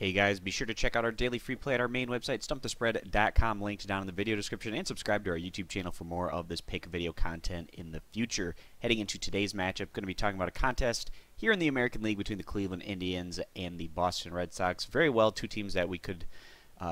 Hey guys, be sure to check out our daily free play at our main website, stumpthespread.com, linked down in the video description, and subscribe to our YouTube channel for more of this pick video content in the future. Heading into today's matchup, going to be talking about a contest here in the American League between the Cleveland Indians and the Boston Red Sox. Very well, two teams that we could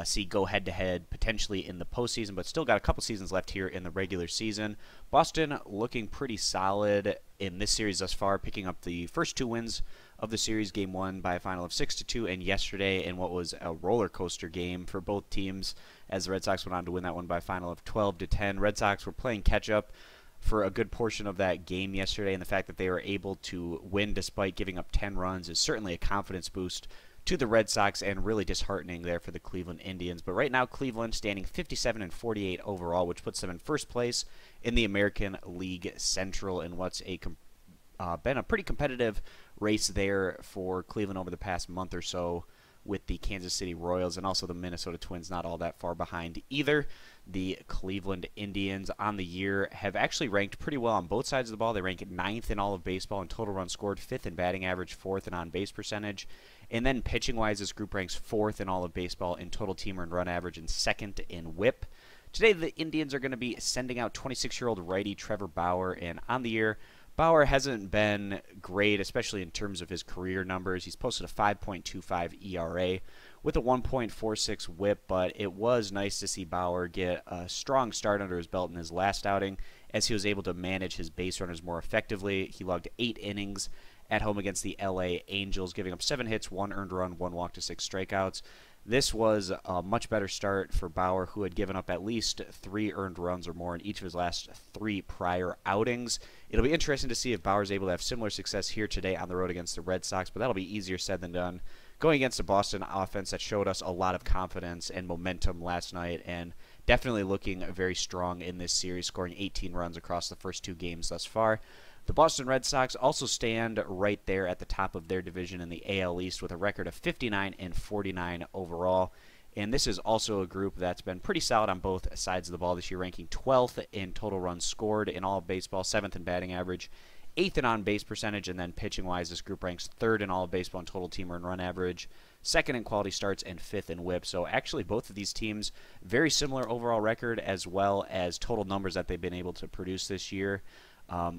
see go head-to-head potentially in the postseason, but still got a couple seasons left here in the regular season. Boston looking pretty solid in this series thus far, picking up the first two wins of the series, game one by a final of 6-2, and yesterday in what was a roller coaster game for both teams, as the Red Sox went on to win that one by a final of 12-10. Red Sox were playing catch-up for a good portion of that game yesterday, and the fact that they were able to win despite giving up 10 runs is certainly a confidence boost to the Red Sox and really disheartening there for the Cleveland Indians. But right now, Cleveland standing 57-48 overall, which puts them in first place in the American League Central in what's been a pretty competitive race there for Cleveland over the past month or so, with the Kansas City Royals and also the Minnesota Twins not all that far behind either. The Cleveland Indians on the year have actually ranked pretty well on both sides of the ball. They rank 9th in all of baseball in total runs scored, 5th in batting average, 4th in on-base percentage. And then pitching-wise, this group ranks 4th in all of baseball in total team earned run average and 2nd in whip. Today, the Indians are going to be sending out 26-year-old righty Trevor Bauer, and on the year, Bauer hasn't been great, especially in terms of his career numbers. He's posted a 5.25 ERA with a 1.46 whip, but it was nice to see Bauer get a strong start under his belt in his last outing, as he was able to manage his base runners more effectively. He logged 8 innings at home against the LA Angels, giving up 7 hits, 1 earned run, 1 walk to 6 strikeouts. This was a much better start for Bauer, who had given up at least 3 earned runs or more in each of his last 3 prior outings. It'll be interesting to see if Bauer's able to have similar success here today on the road against the Red Sox, but that'll be easier said than done. Going against a Boston offense that showed us a lot of confidence and momentum last night, and definitely looking very strong in this series, scoring 18 runs across the first 2 games thus far. The Boston Red Sox also stand right there at the top of their division in the AL East with a record of 59-49 overall. And this is also a group that's been pretty solid on both sides of the ball this year, ranking 12th in total runs scored in all of baseball, 7th in batting average, 8th in on-base percentage, and then pitching-wise, this group ranks 3rd in all of baseball in total team earned run average, 2nd in quality starts, and 5th in whip. So actually both of these teams, very similar overall record as well as total numbers that they've been able to produce this year.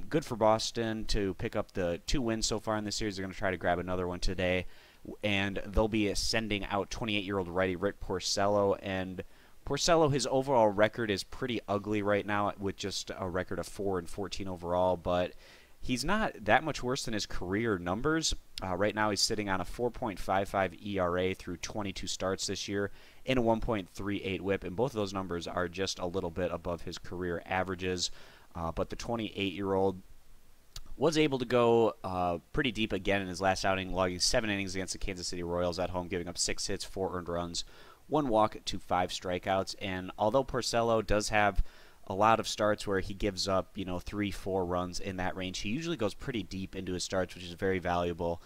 Good for Boston to pick up the 2 wins so far in this series. They're going to try to grab another one today, and they'll be sending out 28-year-old righty Rick Porcello. And Porcello, his overall record is pretty ugly right now with just a record of 4-14 overall, but he's not that much worse than his career numbers. Right now he's sitting on a 4.55 ERA through 22 starts this year and a 1.38 whip, and both of those numbers are just a little bit above his career averages. But the 28-year-old was able to go pretty deep again in his last outing, logging 7 innings against the Kansas City Royals at home, giving up 6 hits, 4 earned runs, 1 walk to 5 strikeouts. And although Porcello does have a lot of starts where he gives up, 3-4 runs in that range, he usually goes pretty deep into his starts, which is very valuable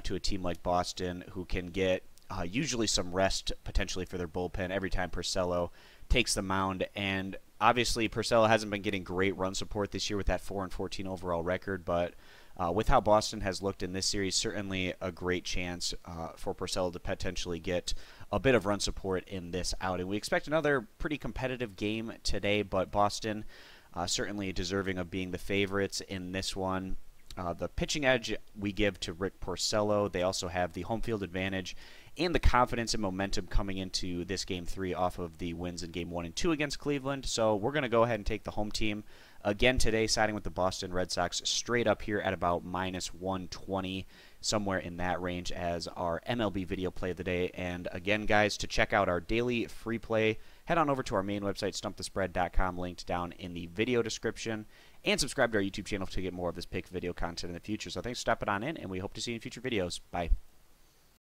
to a team like Boston, who can get usually some rest potentially for their bullpen every time Porcello takes the mound. And obviously, Porcello hasn't been getting great run support this year with that 4-14 overall record, but with how Boston has looked in this series, certainly a great chance for Porcello to potentially get a bit of run support in this outing. We expect another pretty competitive game today, but Boston certainly deserving of being the favorites in this one. The pitching edge we give to Rick Porcello. They also have the home field advantage and the confidence and momentum coming into this Game 3 off of the wins in Game 1 and 2 against Cleveland. So we're going to go ahead and take the home team again today, siding with the Boston Red Sox straight up here at about -120, somewhere in that range as our MLB video play of the day. And again, guys, to check out our daily free play, head on over to our main website, stumpthespread.com, linked down in the video description, and subscribe to our YouTube channel to get more of this pick video content in the future. So thanks for stopping on in, and we hope to see you in future videos. Bye.